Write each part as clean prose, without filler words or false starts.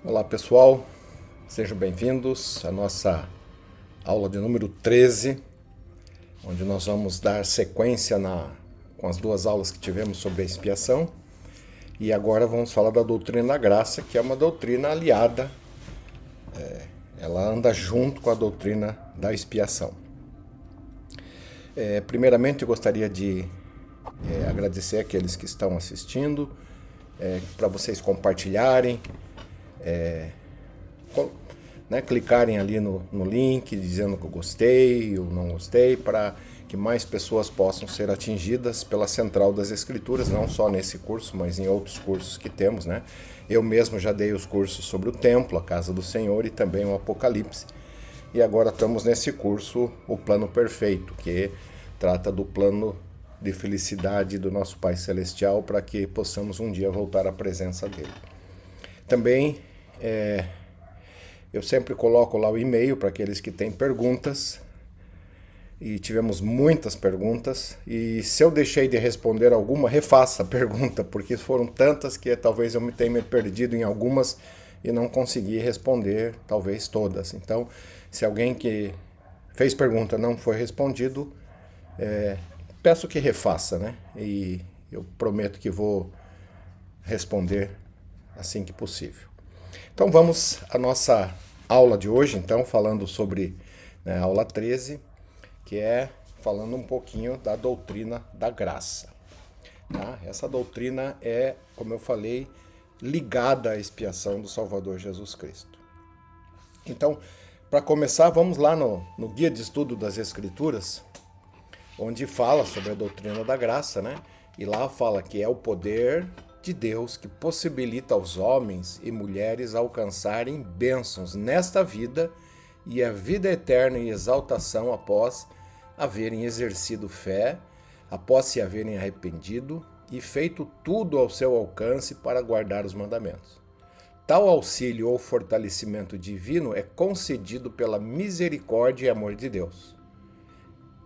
Olá pessoal, sejam bem-vindos à nossa aula de número 13, onde nós vamos dar sequência com as duas aulas que tivemos sobre a expiação. E agora vamos falar da doutrina da graça, que é uma doutrina aliada, ela anda junto com a doutrina da expiação. Primeiramente eu gostaria de agradecer aqueles que estão assistindo, para vocês compartilharem, clicarem ali no link dizendo que eu gostei ou não gostei, para que mais pessoas possam ser atingidas pela Central das Escrituras, não só nesse curso, mas em outros cursos que temos, né? Eu mesmo já dei os cursos sobre o Templo, a Casa do Senhor e também o Apocalipse. E agora estamos nesse curso, o Plano Perfeito, que trata do plano de felicidade do nosso Pai Celestial para que possamos um dia voltar à presença dele. Também eu sempre coloco lá o e-mail para aqueles que têm perguntas, e tivemos muitas perguntas, e se eu deixei de responder alguma, refaça a pergunta, porque foram tantas que talvez eu tenha me perdido em algumas e não consegui responder talvez todas. Então, se alguém que fez pergunta não foi respondido, peço que refaça, né? E eu prometo que vou responder assim que possível. Então vamos à nossa aula de hoje, então, falando sobre a aula 13, que é falando um pouquinho da doutrina da graça. Tá? Essa doutrina é, como eu falei, ligada à expiação do Salvador Jesus Cristo. Então, para começar, vamos lá no Guia de Estudo das Escrituras, onde fala sobre a doutrina da graça, né? E lá fala que é o poder de Deus que possibilita aos homens e mulheres alcançarem bênçãos nesta vida e a vida eterna em exaltação após haverem exercido fé, após se haverem arrependido e feito tudo ao seu alcance para guardar os mandamentos. Tal auxílio ou fortalecimento divino é concedido pela misericórdia e amor de Deus.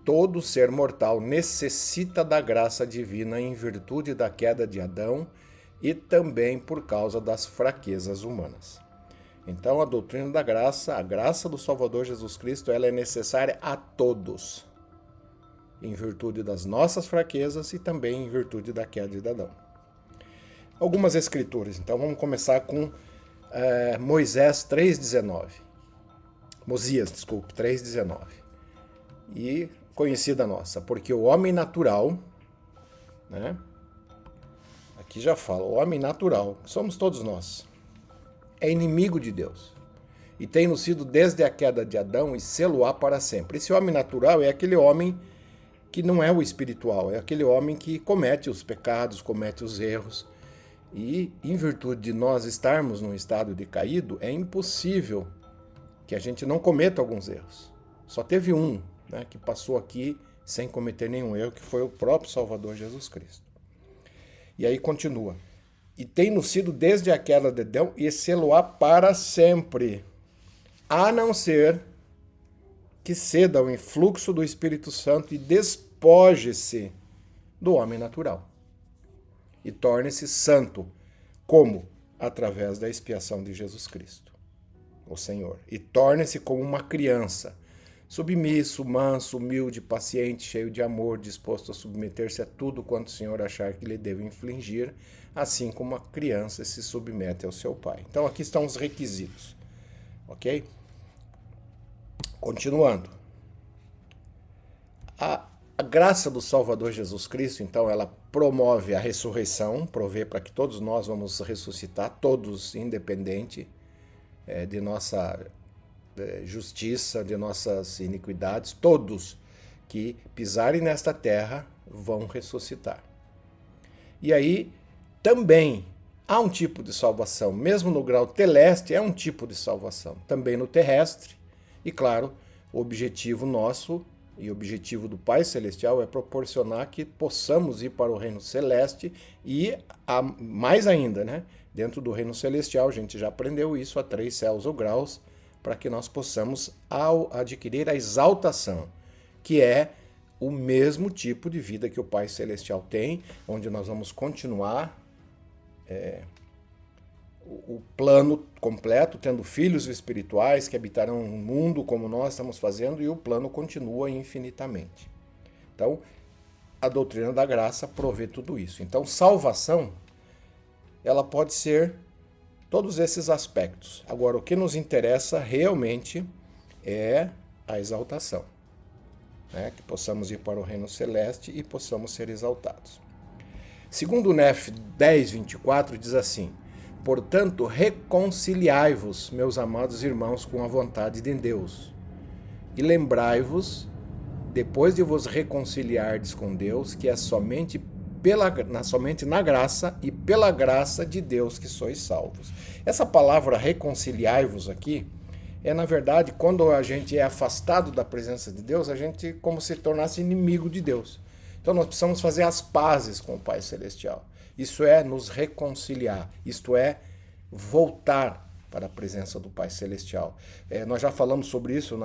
Todo ser mortal necessita da graça divina em virtude da queda de Adão e também por causa das fraquezas humanas. Então, a doutrina da graça, a graça do Salvador Jesus Cristo, ela é necessária a todos, em virtude das nossas fraquezas e também em virtude da queda de Adão. Algumas escrituras, então vamos começar com Mosias 3,19. E conhecida nossa, porque o homem natural, né? Aqui já fala, o homem natural, somos todos nós, é inimigo de Deus e tem-nos sido desde a queda de Adão e sê-lo-á para sempre. Esse homem natural é aquele homem que não é o espiritual, é aquele homem que comete os pecados, comete os erros, e em virtude de nós estarmos num estado de caído, é impossível que a gente não cometa alguns erros. Só teve um, né, que passou aqui sem cometer nenhum erro, que foi o próprio Salvador Jesus Cristo. E aí continua. E tem-nos sido desde a queda de Adão e sê-lo-á para sempre, a não ser que ceda ao influxo do Espírito Santo e despoje-se do homem natural. E torne-se santo, como? Através da expiação de Jesus Cristo, o Senhor. E torne-se como uma criança, submisso, manso, humilde, paciente, cheio de amor, disposto a submeter-se a tudo quanto o Senhor achar que lhe deve infligir, assim como uma criança se submete ao seu pai. Então aqui estão os requisitos, ok? Continuando. A graça do Salvador Jesus Cristo, então, ela promove a ressurreição, provê para que todos nós vamos ressuscitar, todos, independente de nossa justiça, de nossas iniquidades, todos que pisarem nesta terra vão ressuscitar. E aí também há um tipo de salvação, mesmo no grau teleste é um tipo de salvação, também no terrestre. E claro, o objetivo nosso e o objetivo do Pai Celestial é proporcionar que possamos ir para o reino celeste e, mais ainda, né? Dentro do reino celestial, a gente já aprendeu isso, há 3 céus ou graus, para que nós possamos adquirir a exaltação, que é o mesmo tipo de vida que o Pai Celestial tem, onde nós vamos continuar o plano completo, tendo filhos espirituais que habitarão um mundo como nós estamos fazendo, e o plano continua infinitamente. Então, a doutrina da graça provê tudo isso. Então, salvação, ela pode ser todos esses aspectos. Agora, o que nos interessa realmente é a exaltação, né? Que possamos ir para o reino celeste e possamos ser exaltados. Segundo o Nef 10:24 diz assim: portanto, reconciliai-vos, meus amados irmãos, com a vontade de Deus, e lembrai-vos, depois de vos reconciliardes com Deus, que é somente na graça e pela graça de Deus que sois salvos. Essa palavra reconciliai-vos aqui é, na verdade, quando a gente é afastado da presença de Deus, a gente como se tornasse inimigo de Deus. Então nós precisamos fazer as pazes com o Pai Celestial. Isso é nos reconciliar, isto é voltar para a presença do Pai Celestial. Nós já falamos sobre isso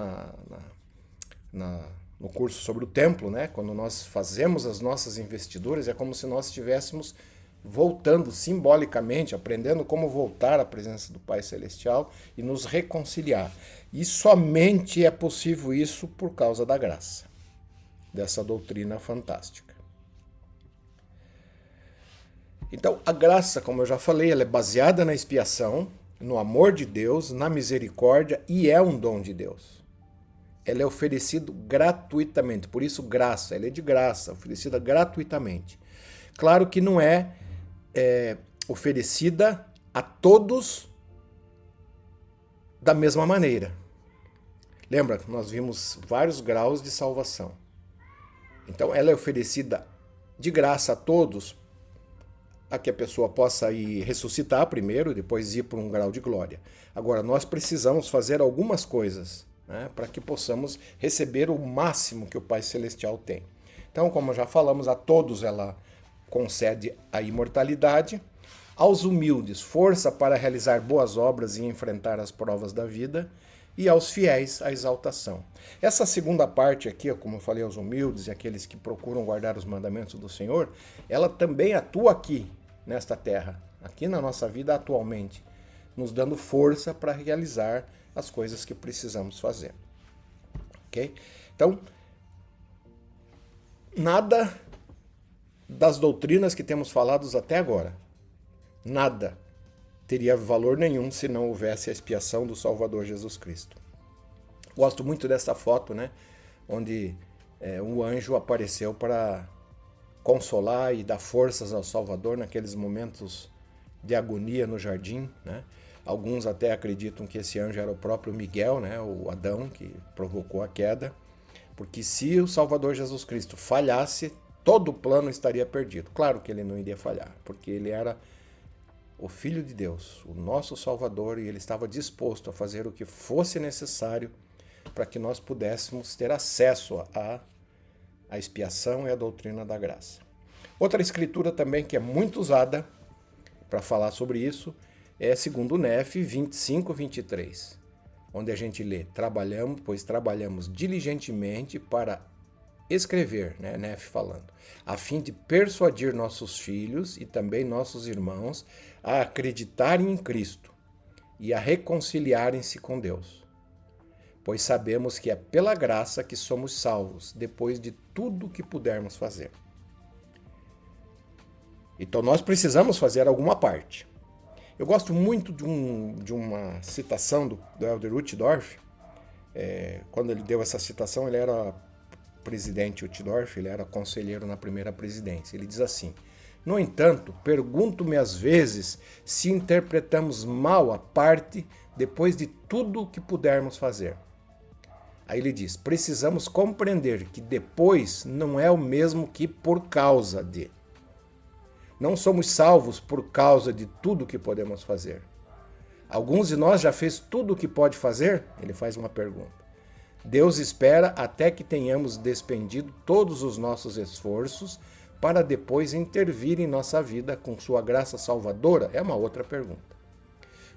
no curso sobre o templo, né? Quando nós fazemos as nossas investiduras, é como se nós estivéssemos voltando simbolicamente, aprendendo como voltar à presença do Pai Celestial e nos reconciliar. E somente é possível isso por causa da graça, dessa doutrina fantástica. Então, a graça, como eu já falei, ela é baseada na expiação, no amor de Deus, na misericórdia, e é um dom de Deus. Ela é oferecida gratuitamente, por isso graça, ela é de graça, oferecida gratuitamente. Claro que não é oferecida a todos da mesma maneira. Lembra que nós vimos vários graus de salvação. Então ela é oferecida de graça a todos, a que a pessoa possa ir ressuscitar primeiro, depois ir para um grau de glória. Agora, nós precisamos fazer algumas coisas, né, para que possamos receber o máximo que o Pai Celestial tem. Então, como já falamos, a todos ela concede a imortalidade, aos humildes força para realizar boas obras e enfrentar as provas da vida, e aos fiéis a exaltação. Essa segunda parte aqui, como eu falei, aos humildes e aqueles que procuram guardar os mandamentos do Senhor, ela também atua aqui, nesta terra, aqui na nossa vida atualmente, nos dando força para realizar as coisas que precisamos fazer. Ok? Então, nada das doutrinas que temos falados até agora, nada teria valor nenhum se não houvesse a expiação do Salvador Jesus Cristo. Gosto muito dessa foto, né, onde um anjo apareceu para consolar e dar forças ao Salvador naqueles momentos de agonia no jardim, né? Alguns até acreditam que esse anjo era o próprio Miguel, né, o Adão, que provocou a queda, porque se o Salvador Jesus Cristo falhasse, todo o plano estaria perdido. Claro que ele não iria falhar, porque ele era o Filho de Deus, o nosso Salvador, e ele estava disposto a fazer o que fosse necessário para que nós pudéssemos ter acesso à expiação e à doutrina da graça. Outra escritura também que é muito usada para falar sobre isso é segundo o Nef 25:23, onde a gente lê: pois trabalhamos diligentemente para escrever, né, Nef falando, a fim de persuadir nossos filhos e também nossos irmãos a acreditarem em Cristo e a reconciliarem-se com Deus. Pois sabemos que é pela graça que somos salvos, depois de tudo que pudermos fazer. Então nós precisamos fazer alguma parte. Eu gosto muito de uma citação do Elder Uchtdorf. Quando ele deu essa citação, ele era presidente Uchtdorf, ele era conselheiro na primeira presidência. Ele diz assim: no entanto, pergunto-me às vezes se interpretamos mal a parte depois de tudo o que pudermos fazer. Aí ele diz: precisamos compreender que depois não é o mesmo que por causa de. Não somos salvos por causa de tudo o que podemos fazer. Alguns de nós já fez tudo o que pode fazer? Ele faz uma pergunta. Deus espera até que tenhamos despendido todos os nossos esforços para depois intervir em nossa vida com sua graça salvadora? É uma outra pergunta.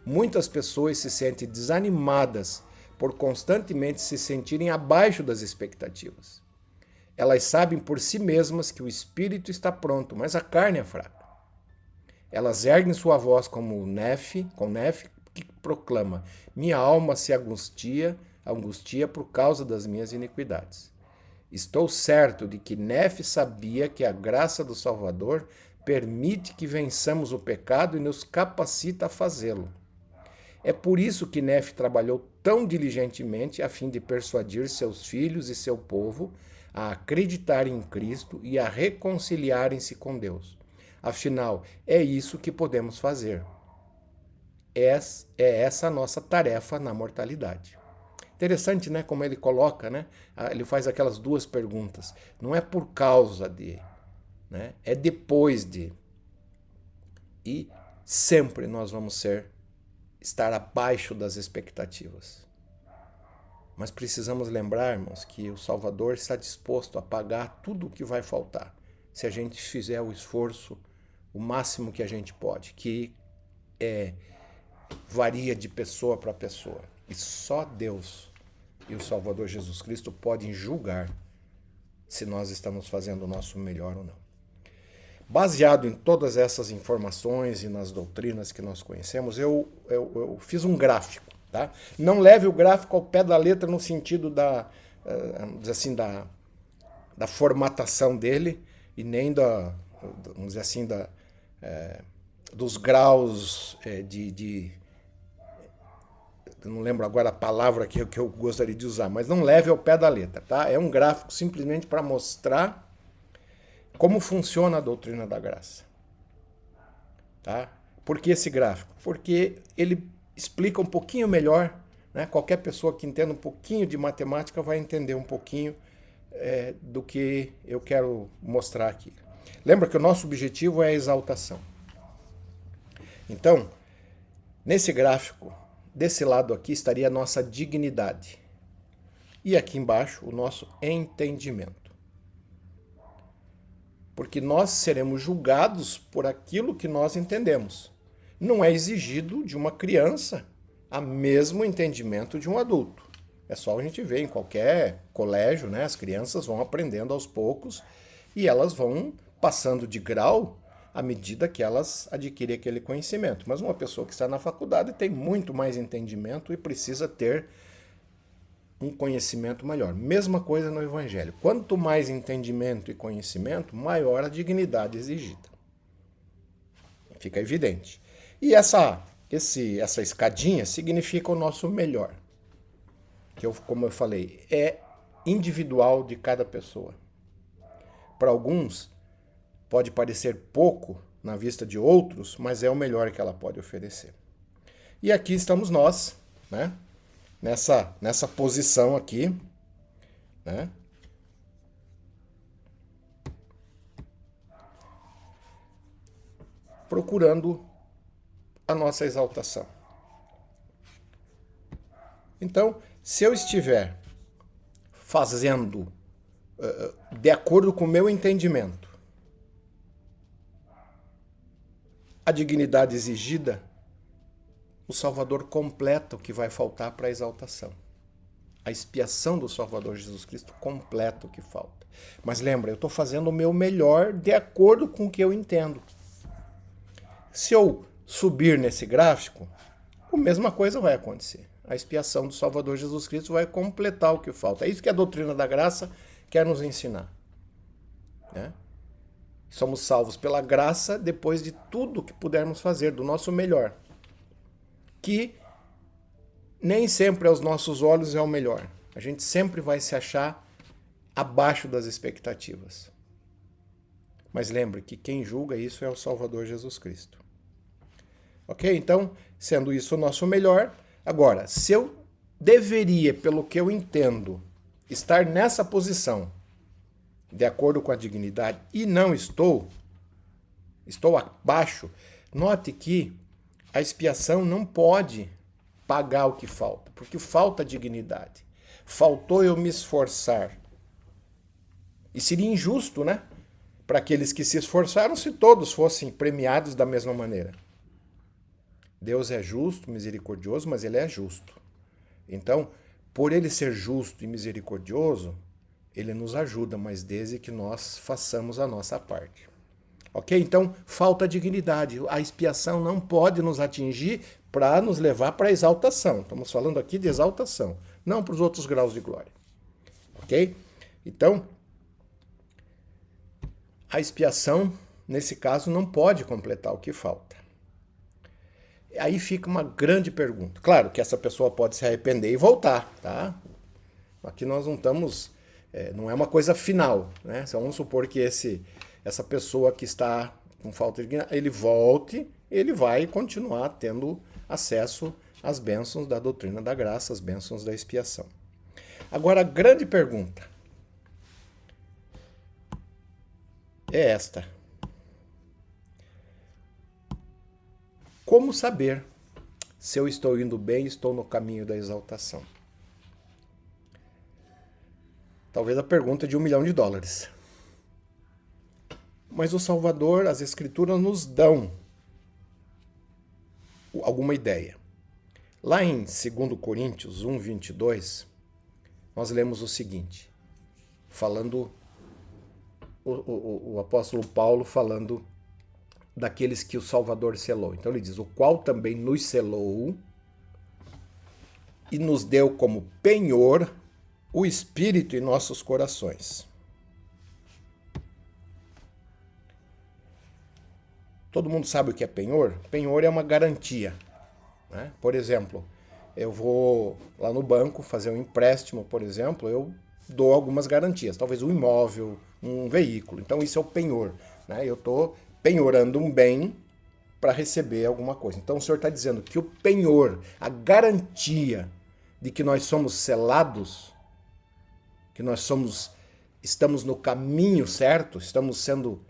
Muitas pessoas se sentem desanimadas por constantemente se sentirem abaixo das expectativas. Elas sabem por si mesmas que o espírito está pronto, mas a carne é fraca. Elas erguem sua voz como Nefe, que proclama: minha alma se angustia por causa das minhas iniquidades. Estou certo de que Nefe sabia que a graça do Salvador permite que vençamos o pecado e nos capacita a fazê-lo. É por isso que Nefe trabalhou tão diligentemente a fim de persuadir seus filhos e seu povo a acreditarem em Cristo e a reconciliarem-se com Deus. Afinal, é isso que podemos fazer. É essa a nossa tarefa na mortalidade. Interessante, né, como ele coloca, né? Ele faz aquelas duas perguntas. Não é por causa de, né? É depois de. E sempre nós vamos estar abaixo das expectativas. Mas precisamos lembrar, irmãos, que o Salvador está disposto a pagar tudo o que vai faltar, se a gente fizer o esforço, o máximo que a gente pode, que varia de pessoa para pessoa. E só Deus e o Salvador Jesus Cristo podem julgar se nós estamos fazendo o nosso melhor ou não. Baseado em todas essas informações e nas doutrinas que nós conhecemos, eu fiz um gráfico. Tá? Não leve o gráfico ao pé da letra no sentido da formatação dele e nem vamos dizer assim, dos graus não lembro agora a palavra que eu gostaria de usar, mas não leve ao pé da letra. Tá? É um gráfico simplesmente para mostrar como funciona a doutrina da graça. Tá? Por que esse gráfico? Porque ele explica um pouquinho melhor, né? Qualquer pessoa que entenda um pouquinho de matemática vai entender um pouquinho do que eu quero mostrar aqui. Lembra que o nosso objetivo é a exaltação. Então, nesse gráfico, desse lado aqui estaria a nossa dignidade. E aqui embaixo, o nosso entendimento. Porque nós seremos julgados por aquilo que nós entendemos. Não é exigido de uma criança o mesmo entendimento de um adulto. É só a gente ver em qualquer colégio, né? As crianças vão aprendendo aos poucos e elas vão passando de grau à medida que elas adquirem aquele conhecimento. Mas uma pessoa que está na faculdade tem muito mais entendimento e precisa ter um conhecimento maior. Mesma coisa no Evangelho. Quanto mais entendimento e conhecimento, maior a dignidade exigida. Fica evidente. E essa escadinha significa o nosso melhor. Que, como eu falei, é individual de cada pessoa. Para alguns, pode parecer pouco na vista de outros, mas é o melhor que ela pode oferecer. E aqui estamos nós, né? Nessa posição aqui, né? Procurando a nossa exaltação. Então, se eu estiver fazendo de acordo com o meu entendimento a dignidade exigida, o Salvador completa o que vai faltar para a exaltação. A expiação do Salvador Jesus Cristo completa o que falta. Mas lembra, eu estou fazendo o meu melhor de acordo com o que eu entendo. Se eu subir nesse gráfico, a mesma coisa vai acontecer. A expiação do Salvador Jesus Cristo vai completar o que falta. É isso que a doutrina da graça quer nos ensinar. Né? Somos salvos pela graça depois de tudo que pudermos fazer, do nosso melhor. Que nem sempre aos nossos olhos é o melhor. A gente sempre vai se achar abaixo das expectativas. Mas lembre que quem julga isso é o Salvador Jesus Cristo. Ok? Então, sendo isso o nosso melhor, agora, se eu deveria, pelo que eu entendo, estar nessa posição, de acordo com a dignidade, e não estou abaixo, note que a expiação não pode pagar o que falta, porque falta dignidade. Faltou eu me esforçar. E seria injusto, né? Para aqueles que se esforçaram, se todos fossem premiados da mesma maneira. Deus é justo, misericordioso, mas ele é justo. Então, por ele ser justo e misericordioso, ele nos ajuda, mas desde que nós façamos a nossa parte. Ok? Então, falta dignidade. A expiação não pode nos atingir para nos levar para a exaltação. Estamos falando aqui de exaltação, não para os outros graus de glória. Ok? Então, a expiação, nesse caso, não pode completar o que falta. Aí fica uma grande pergunta. Claro que essa pessoa pode se arrepender e voltar, tá? Aqui nós não estamos... não é uma coisa final, né? Vamos supor que essa pessoa que está com falta de dignidade, ele volte, ele vai continuar tendo acesso às bênçãos da doutrina da graça, às bênçãos da expiação. Agora, a grande pergunta é esta. Como saber se eu estou indo bem e estou no caminho da exaltação? Talvez a pergunta de $1 milhão. Mas o Salvador, as Escrituras nos dão alguma ideia. Lá em 2 Coríntios 1, 22, nós lemos o seguinte, falando, o apóstolo Paulo falando daqueles que o Salvador selou. Então ele diz, o qual também nos selou e nos deu como penhor o Espírito em nossos corações. Todo mundo sabe o que é penhor? Penhor é uma garantia, né? Por exemplo, eu vou lá no banco fazer um empréstimo, por exemplo, eu dou algumas garantias, talvez um imóvel, um veículo. Então isso é o penhor, né? Eu estou penhorando um bem para receber alguma coisa. Então o senhor está dizendo que o penhor, a garantia de que nós somos selados, que nós estamos no caminho certo, estamos sendo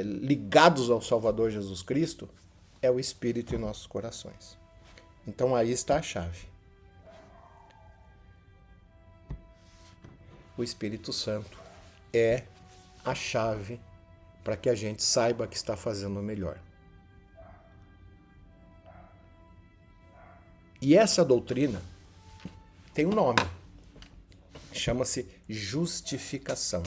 ligados ao Salvador Jesus Cristo, é o Espírito em nossos corações. Então aí está a chave. O Espírito Santo é a chave para que a gente saiba que está fazendo o melhor. E essa doutrina tem um nome. Chama-se justificação.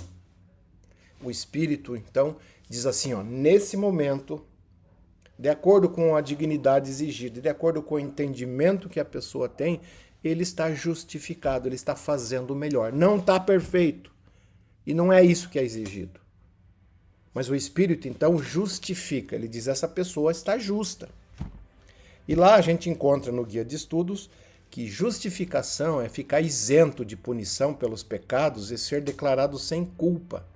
O Espírito, então, diz assim, ó, nesse momento, de acordo com a dignidade exigida, de acordo com o entendimento que a pessoa tem, ele está justificado, ele está fazendo o melhor. Não está perfeito. E não é isso que é exigido. Mas o Espírito, então, justifica. Ele diz, essa pessoa está justa. E lá a gente encontra no guia de estudos que justificação é ficar isento de punição pelos pecados e ser declarado sem culpa.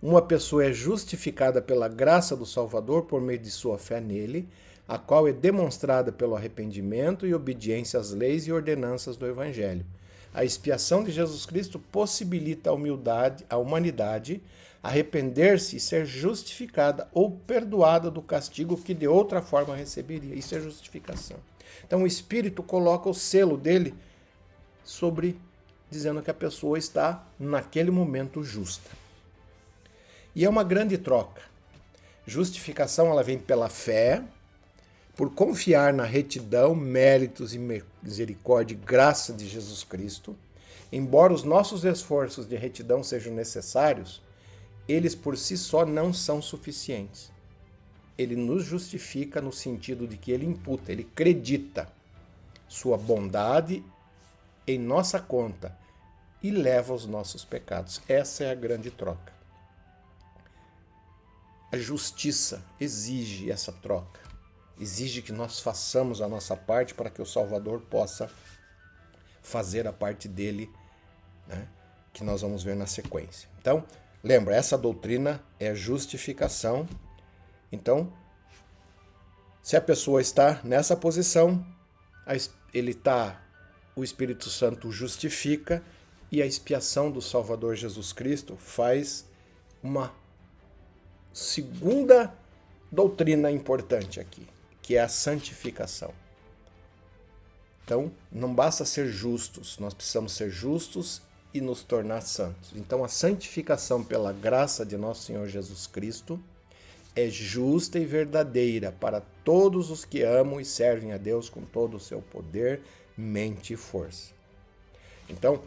Uma pessoa é justificada pela graça do Salvador por meio de sua fé nele, a qual é demonstrada pelo arrependimento e obediência às leis e ordenanças do Evangelho. A expiação de Jesus Cristo possibilita à humanidade arrepender-se e ser justificada ou perdoada do castigo que de outra forma receberia. Isso é justificação. Então o Espírito coloca o selo dele dizendo que a pessoa está naquele momento justa. E é uma grande troca. Justificação ela vem pela fé, por confiar na retidão, méritos e misericórdia e graça de Jesus Cristo. Embora os nossos esforços de retidão sejam necessários, eles por si só não são suficientes. Ele nos justifica no sentido de que ele imputa, ele acredita sua bondade em nossa conta e leva os nossos pecados. Essa é a grande troca. A justiça exige essa troca, exige que nós façamos a nossa parte para que o Salvador possa fazer a parte dele, né, que nós vamos ver na sequência. Então, lembra, essa doutrina é justificação. Então, se a pessoa está nessa posição, o Espírito Santo justifica e a expiação do Salvador Jesus Cristo faz uma segunda doutrina importante aqui, que é a santificação. Então, não basta ser justos, nós precisamos ser justos e nos tornar santos. Então, a santificação pela graça de nosso Senhor Jesus Cristo é justa e verdadeira para todos os que amam e servem a Deus com todo o seu poder, mente e força. Então,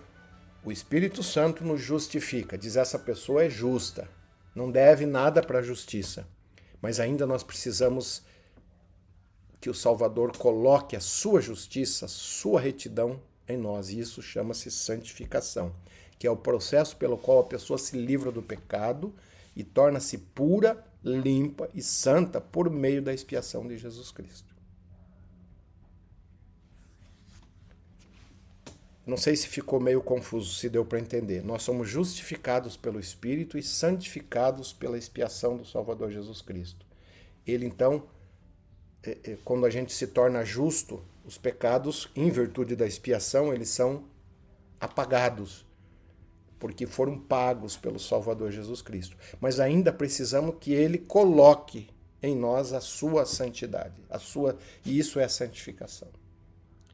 o Espírito Santo nos justifica, diz essa pessoa é justa. não deve nada para a justiça, mas ainda nós precisamos que o Salvador coloque a sua justiça, a sua retidão em nós, e isso chama-se santificação, que é o processo pelo qual a pessoa se livra do pecado e torna-se pura, limpa e santa por meio da expiação de Jesus Cristo. Não sei se ficou meio confuso, se deu para entender. Nós somos justificados pelo Espírito e santificados pela expiação do Salvador Jesus Cristo. Ele, então, quando a gente se torna justo, os pecados, em virtude da expiação, eles são apagados, porque foram pagos pelo Salvador Jesus Cristo. Mas ainda precisamos que ele coloque em nós a sua santidade, e isso é a santificação.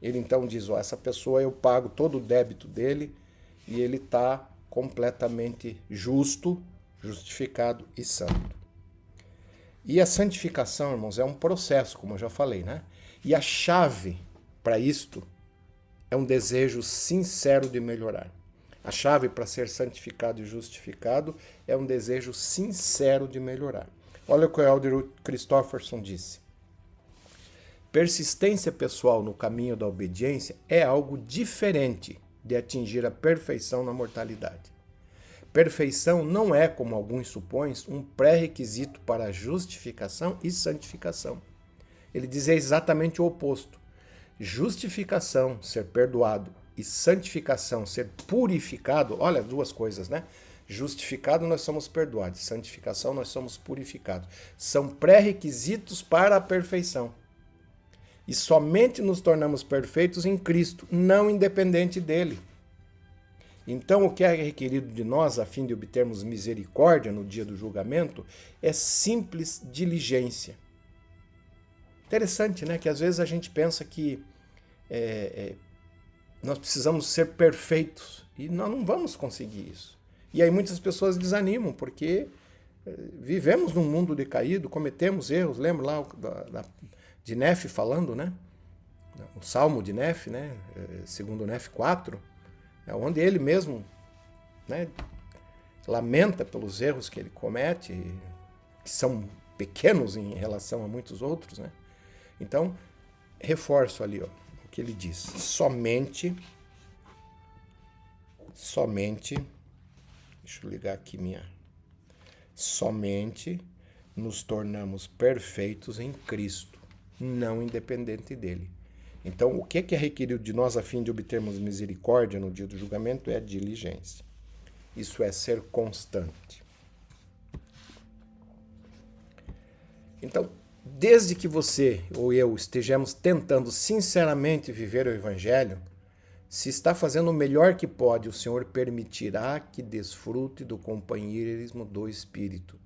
Ele então diz, essa pessoa eu pago todo o débito dele e ele está completamente justo, justificado e santo. E a santificação, irmãos, é um processo, como eu já falei, né? E a chave para isto é um desejo sincero de melhorar. A chave para ser santificado e justificado é um desejo sincero de melhorar. Olha o que o Elder Christofferson disse. Persistência pessoal no caminho da obediência é algo diferente de atingir a perfeição na mortalidade. Perfeição não é, como alguns supõem, um pré-requisito para a justificação e santificação. Ele diz exatamente o oposto. Justificação, ser perdoado, e santificação, ser purificado, olha, duas coisas, né? Justificado, nós somos perdoados. Santificação, nós somos purificados. São pré-requisitos para a perfeição. E somente nos tornamos perfeitos em Cristo, não independente dele. Então, o que é requerido de nós, a fim de obtermos misericórdia no dia do julgamento, é simples diligência. Interessante, né? Que às vezes a gente pensa que nós precisamos ser perfeitos e nós não vamos conseguir isso. E aí muitas pessoas desanimam, porque vivemos num mundo decaído, cometemos erros. Lembra lá de Nefe falando, né? O Salmo de Nefe, né? Segundo Nefe 4, onde ele mesmo, né, lamenta pelos erros que ele comete, que são pequenos em relação a muitos outros, né? Então, reforço ali, o que ele diz. Somente, deixa eu ligar aqui somente nos tornamos perfeitos em Cristo, não independente dele. Então, o que é requerido de nós a fim de obtermos misericórdia no dia do julgamento é diligência. Isso é ser constante. Então, desde que você ou eu estejamos tentando sinceramente viver o Evangelho, se está fazendo o melhor que pode, o Senhor permitirá que desfrute do companheirismo do Espírito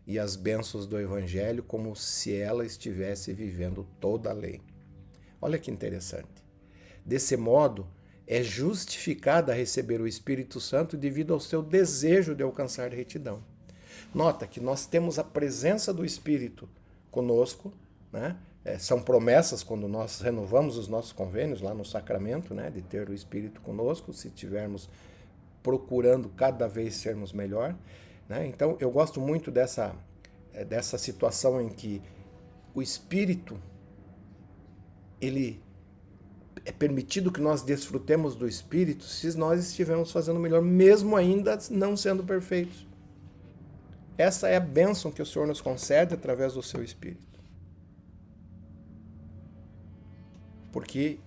e as bênçãos do Evangelho como se ela estivesse vivendo toda a lei. Olha que interessante. Desse modo, é justificada a receber o Espírito Santo devido ao seu desejo de alcançar retidão. Nota que nós temos a presença do Espírito conosco, né? São promessas quando nós renovamos os nossos convênios lá no sacramento, né? De ter o Espírito conosco, se estivermos procurando cada vez sermos melhor, né? Então, eu gosto muito dessa situação em que o Espírito, ele é permitido que nós desfrutemos do Espírito se nós estivermos fazendo melhor, mesmo ainda não sendo perfeitos. Essa é a bênção que o Senhor nos concede através do seu Espírito. Porque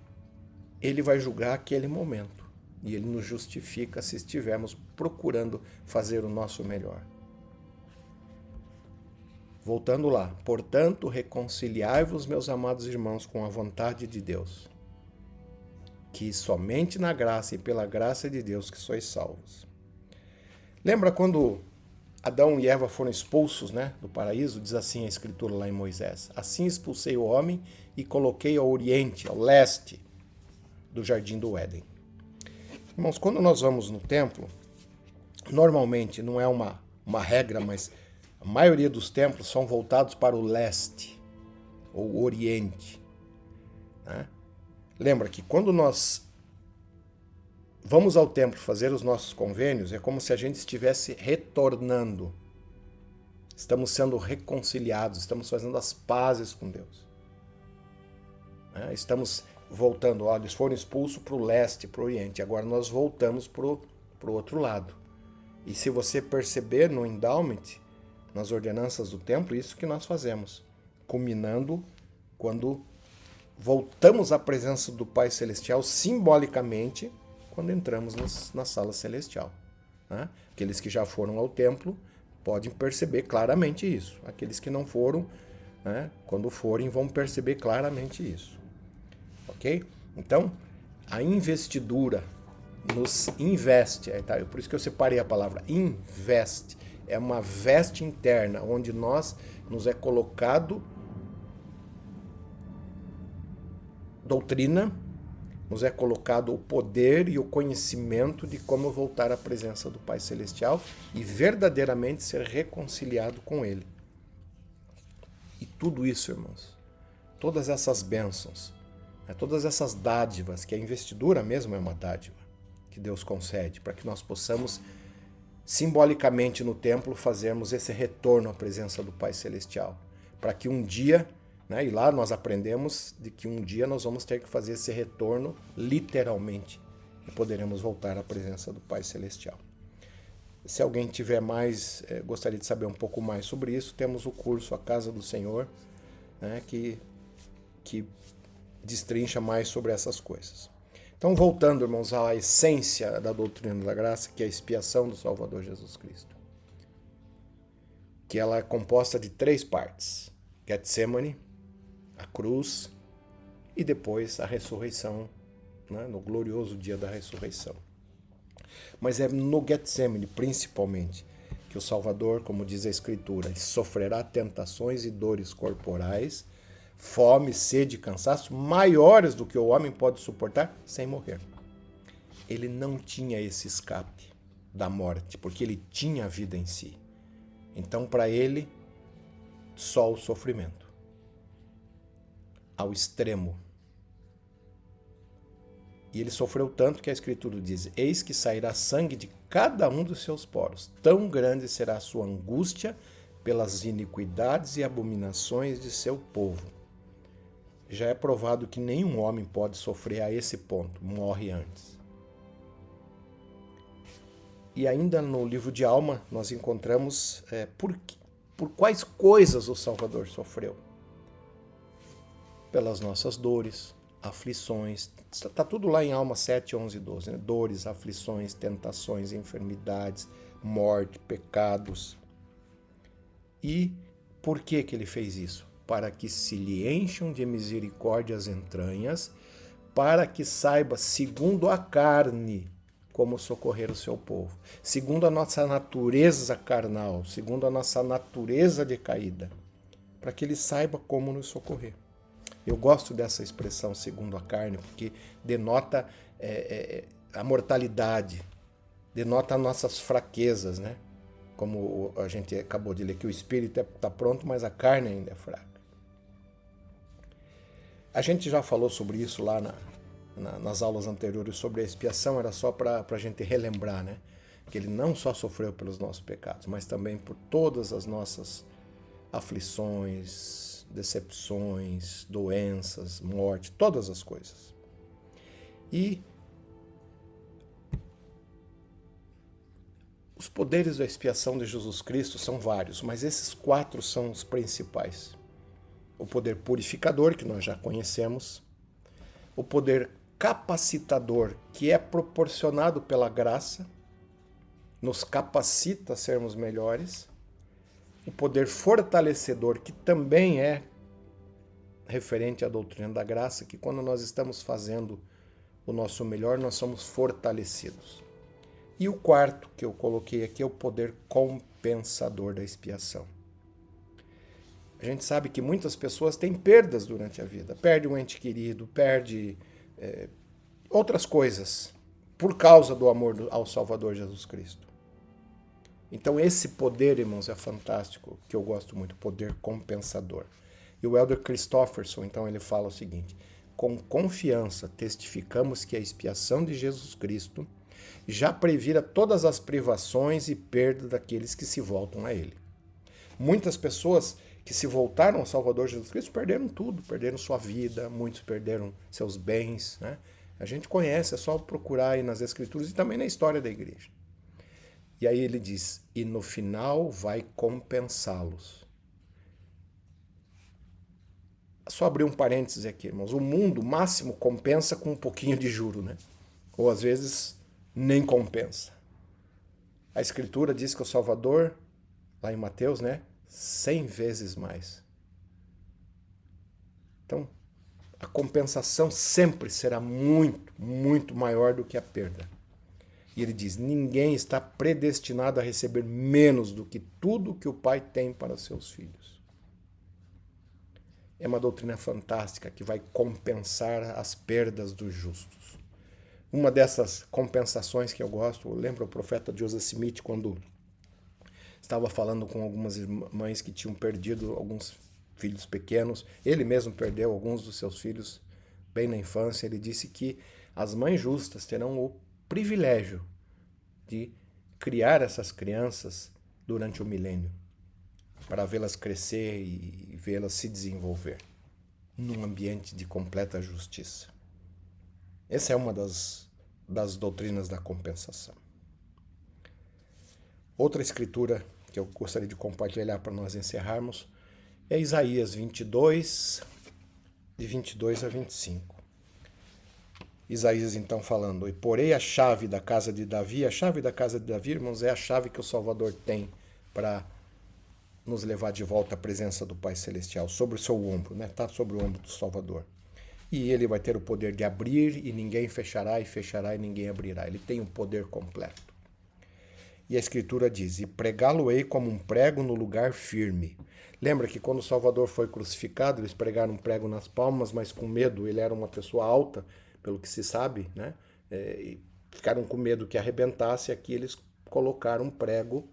ele vai julgar aquele momento e ele nos justifica se estivermos procurando fazer o nosso melhor. Voltando lá. Portanto, reconciliai-vos, meus amados irmãos, com a vontade de Deus, que somente na graça e pela graça de Deus que sois salvos. Lembra quando Adão e Eva foram expulsos, né, do paraíso? Diz assim a Escritura lá em Moisés: assim expulsei o homem e coloquei ao oriente, ao leste do jardim do Éden. Irmãos, quando nós vamos no templo, normalmente não é uma regra, mas a maioria dos templos são voltados para o leste ou oriente, né? Lembra que quando nós vamos ao templo fazer os nossos convênios, é como se a gente estivesse retornando Estamos sendo reconciliados, estamos fazendo as pazes com Deus. Estamos voltando, olha, eles foram expulsos para o leste, para o oriente, agora nós voltamos para o outro lado. E se você perceber no endowment, nas ordenanças do templo, isso que nós fazemos, culminando quando voltamos à presença do Pai Celestial, simbolicamente, quando entramos na sala celestial. Aqueles que já foram ao templo podem perceber claramente isso. Aqueles que não foram, quando forem, vão perceber claramente isso. Ok? Então, a investidura nos investe, por isso que eu separei a palavra investe, é uma veste interna, onde nos é colocado doutrina, nos é colocado o poder e o conhecimento de como voltar à presença do Pai Celestial e verdadeiramente ser reconciliado com Ele. E tudo isso, irmãos, todas essas bênçãos, todas essas dádivas, que a investidura mesmo é uma dádiva que Deus concede, para que nós possamos, simbolicamente no templo, fazermos esse retorno à presença do Pai Celestial, para que um dia, e lá nós aprendemos de que um dia nós vamos ter que fazer esse retorno literalmente e poderemos voltar à presença do Pai Celestial. Se alguém tiver mais, gostaria de saber um pouco mais sobre isso, temos o curso A Casa do Senhor, que destrincha mais sobre essas coisas. Então, voltando, irmãos, à essência da doutrina da graça, que é a expiação do Salvador Jesus Cristo, que ela é composta de 3 partes: Getsemane, a cruz e depois a ressurreição, no glorioso dia da ressurreição. Mas é no Getsemane, principalmente, que o Salvador, como diz a Escritura, sofrerá tentações e dores corporais, fome, sede e cansaço maiores do que o homem pode suportar sem morrer. Ele não tinha esse escape da morte, porque ele tinha a vida em si. Então, para ele, só o sofrimento. Ao extremo. E ele sofreu tanto que a Escritura diz: eis que sairá sangue de cada um dos seus poros, tão grande será a sua angústia pelas iniquidades e abominações de seu povo. Já é provado que nenhum homem pode sofrer a esse ponto, morre antes. E ainda no livro de Alma nós encontramos por quais coisas o Salvador sofreu. Pelas nossas dores, aflições, está tudo lá em Alma 7, 11 e 12, dores, aflições, tentações, enfermidades, morte, pecados. E por que ele fez isso? Para que se lhe encham de misericórdia as entranhas, para que saiba, segundo a carne, como socorrer o seu povo, segundo a nossa natureza carnal, segundo a nossa natureza decaída, para que ele saiba como nos socorrer. Eu gosto dessa expressão, segundo a carne, porque denota a mortalidade, denota nossas fraquezas, Como a gente acabou de ler, que o espírito está pronto, mas a carne ainda é fraca. A gente já falou sobre isso lá nas aulas anteriores, sobre a expiação, era só para a gente relembrar, Que ele não só sofreu pelos nossos pecados, mas também por todas as nossas aflições, decepções, doenças, morte, todas as coisas. E os poderes da expiação de Jesus Cristo são vários, mas esses 4 são os principais. O poder purificador, que nós já conhecemos, o poder capacitador, que é proporcionado pela graça, nos capacita a sermos melhores, o poder fortalecedor, que também é referente à doutrina da graça, que quando nós estamos fazendo o nosso melhor, nós somos fortalecidos. E o quarto que eu coloquei aqui é o poder compensador da expiação. A gente sabe que muitas pessoas têm perdas durante a vida. Perde um ente querido, perde outras coisas por causa do amor ao Salvador Jesus Cristo. Então esse poder, irmãos, é fantástico, que eu gosto muito, poder compensador. E o Elder Christofferson, então, ele fala o seguinte: com confiança testificamos que a expiação de Jesus Cristo já previra todas as privações e perdas daqueles que se voltam a Ele. Muitas pessoas que se voltaram ao Salvador Jesus Cristo perderam tudo, perderam sua vida, muitos perderam seus bens, né? A gente conhece, é só procurar aí nas Escrituras e também na história da igreja. E aí ele diz, e no final vai compensá-los. Só abrir um parênteses aqui, irmãos. O mundo, máximo, compensa com um pouquinho de juro, né? Ou às vezes nem compensa. A Escritura diz que o Salvador, lá em Mateus, né? 100 vezes mais. Então, a compensação sempre será muito, muito maior do que a perda. E ele diz, ninguém está predestinado a receber menos do que tudo que o Pai tem para seus filhos. É uma doutrina fantástica que vai compensar as perdas dos justos. Uma dessas compensações que eu gosto, lembra o profeta Joseph Smith, quando estava falando com algumas mães que tinham perdido alguns filhos pequenos, ele mesmo perdeu alguns dos seus filhos bem na infância, ele disse que as mães justas terão o privilégio de criar essas crianças durante o milênio, para vê-las crescer e vê-las se desenvolver num ambiente de completa justiça. Essa é uma das doutrinas da compensação. Outra escritura que eu gostaria de compartilhar para nós encerrarmos é Isaías 22, de 22 a 25. Isaías então falando, e porei a chave da casa de Davi. A chave da casa de Davi, irmãos, é a chave que o Salvador tem para nos levar de volta à presença do Pai Celestial, sobre o seu ombro, né? Está sobre o ombro do Salvador. E ele vai ter o poder de abrir, e ninguém fechará, e fechará, e ninguém abrirá. Ele tem o poder completo. E a Escritura diz, e pregá-lo-ei como um prego no lugar firme. Lembra que quando o Salvador foi crucificado, eles pregaram um prego nas palmas, mas com medo, ele era uma pessoa alta, pelo que se sabe, né? E ficaram com medo que arrebentasse, aqui eles colocaram um prego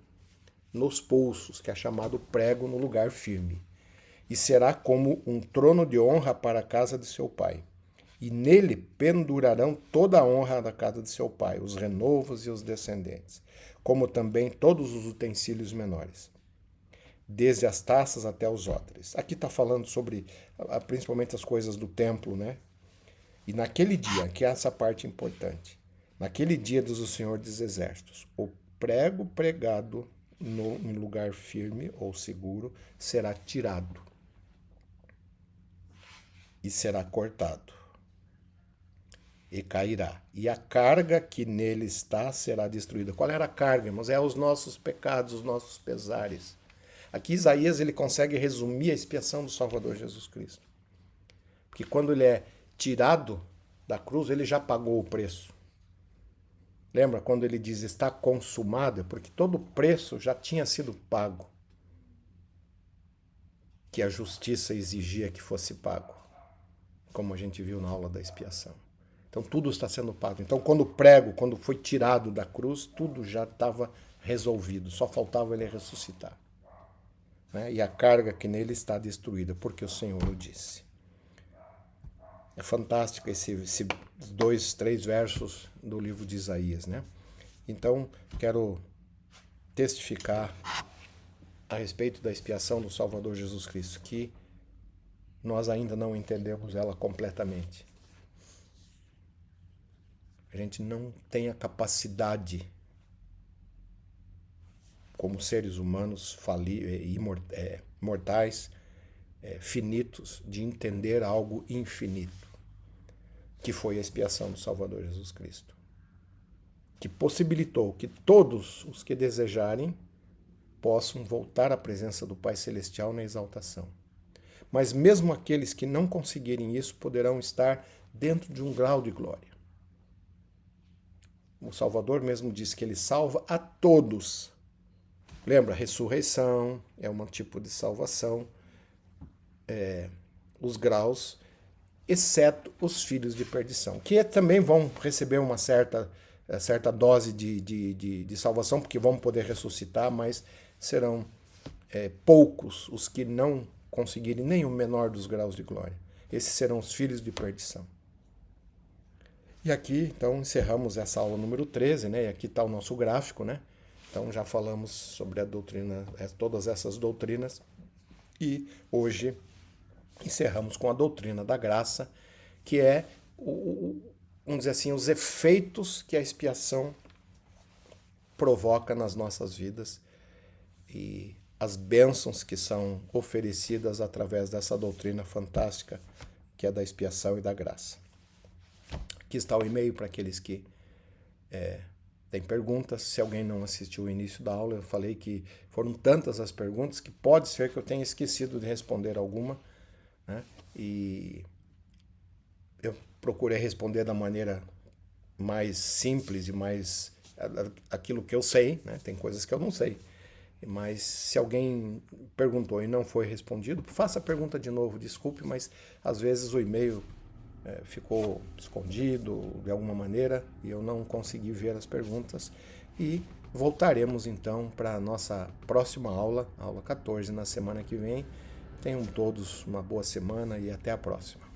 nos pulsos, que é chamado prego no lugar firme. E será como um trono de honra para a casa de seu pai. E nele pendurarão toda a honra da casa de seu pai, os renovos e os descendentes, como também todos os utensílios menores, desde as taças até os odres. Aqui está falando sobre, principalmente, as coisas do templo, né? E naquele dia, que é essa parte importante, naquele dia diz o Senhor dos Exércitos, o prego pregado em lugar firme ou seguro será tirado e será cortado e cairá. E a carga que nele está será destruída. Qual era a carga, irmãos? É os nossos pecados, os nossos pesares. Aqui Isaías ele consegue resumir a expiação do Salvador Jesus Cristo. Porque quando ele é tirado da cruz, ele já pagou o preço. Lembra quando ele diz está consumado? Porque todo o preço já tinha sido pago, que a justiça exigia que fosse pago, como a gente viu na aula da expiação. Então tudo está sendo pago. Então quando foi tirado da cruz, tudo já estava resolvido, só faltava ele ressuscitar. Né? E a carga que nele está destruída, porque o Senhor o disse. É fantástico esses 2, 3 versos do livro de Isaías, né? Então, quero testificar a respeito da expiação do Salvador Jesus Cristo, que nós ainda não entendemos ela completamente. A gente não tem a capacidade, como seres humanos mortais, finitos, de entender algo infinito, que foi a expiação do Salvador Jesus Cristo, que possibilitou que todos os que desejarem possam voltar à presença do Pai Celestial na exaltação. Mas mesmo aqueles que não conseguirem isso poderão estar dentro de um grau de glória. O Salvador mesmo disse que ele salva a todos. Lembra, a ressurreição é um tipo de salvação, os graus, exceto os filhos de perdição, que também vão receber uma certa dose de salvação, porque vão poder ressuscitar, mas serão poucos os que não conseguirem nem o menor dos graus de glória. Esses serão os filhos de perdição. E aqui, então, encerramos essa aula número 13, né? E aqui está o nosso gráfico, né? Então já falamos sobre a doutrina, todas essas doutrinas, e hoje encerramos com a doutrina da graça, que é, vamos dizer assim, os efeitos que a expiação provoca nas nossas vidas e as bênçãos que são oferecidas através dessa doutrina fantástica que é da expiação e da graça. Aqui está o e-mail para aqueles que têm perguntas. Se alguém não assistiu o início da aula, eu falei que foram tantas as perguntas que pode ser que eu tenha esquecido de responder alguma, né? E eu procurei responder da maneira mais simples e mais aquilo que eu sei, né? Tem coisas que eu não sei. Mas se alguém perguntou e não foi respondido, faça a pergunta de novo, desculpe, mas às vezes o e-mail ficou escondido de alguma maneira e eu não consegui ver as perguntas. E voltaremos então para a nossa próxima aula, aula 14, na semana que vem. Tenham todos uma boa semana e até a próxima.